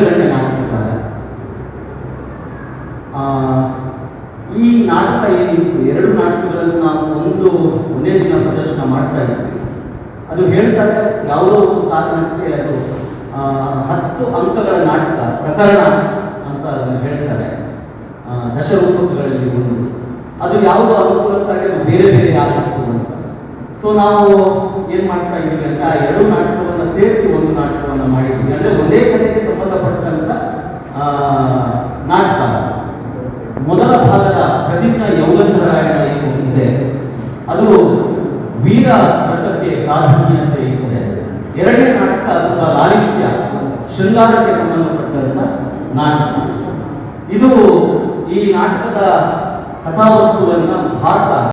ಅಗ್ರಗಣ್ಯ ನಾಟಕಕಾರ. ಈ ನಾಟಕ ಏನಿತ್ತು, 2 ನಾಟಕಗಳನ್ನು ನಾವು ಒಂದೇ ದಿನ ಪ್ರದರ್ಶನ ಮಾಡ್ತಾ ಇದ್ವಿ. ಅದು ಹೇಳ್ತಾರೆ ಯಾವುದೋ ಒಂದು ಕಾರಣಕ್ಕೆ ಅದು 10 ಅಂಕಗಳ ನಾಟಕ ಪ್ರಕರಣ ಅಂತ ಅದನ್ನು ಹೇಳ್ತಾರೆ, ದಶರೂಪಕಗಳಲ್ಲಿ ಒಂದು. ಅದು ಯಾವುದೋ ಅನುಕೂಲಕ್ಕಾಗಿ ಅದು ಬೇರೆ ಬೇರೆ ಆಗಿತ್ತು ಅಂತ. ಸೊ ನಾವು ಏನು ಮಾಡ್ತಾ ಇದ್ದೀವಿ ಅಂತ 2 ನಾಟಕವನ್ನು ಸೇರಿಸಿ ಒಂದು ನಾಟಕವನ್ನು ಮಾಡಿದ್ದೀವಿ. ಅಂದರೆ ಒಂದೇ ಕಥೆಗೆ ಸಂಬಂಧಪಟ್ಟಂಥ ನಾಟಕ. ಮೊದಲ ಭಾಗದ ಪ್ರತಿಜ್ಞಾ ಯೌಗಂಧರಾಯಣ ಏನು ಇದೆ, ಅದು ವೀರ ರಸಕ್ಕೆ ಪ್ರಾಧಾನ್ಯತೆ ಇರ್ತದೆ. 2ನೇ ನಾಟಕ ಅಥವಾ ಲಾಲಿತ್ಯ ಶೃಂಗಾರಕ್ಕೆ ಸಂಬಂಧಪಟ್ಟಂಥ ನಾಟಕ. ಇದು ಈ ನಾಟಕದ ಕಥಾವಸ್ತುವನ್ನು ಭಾಸ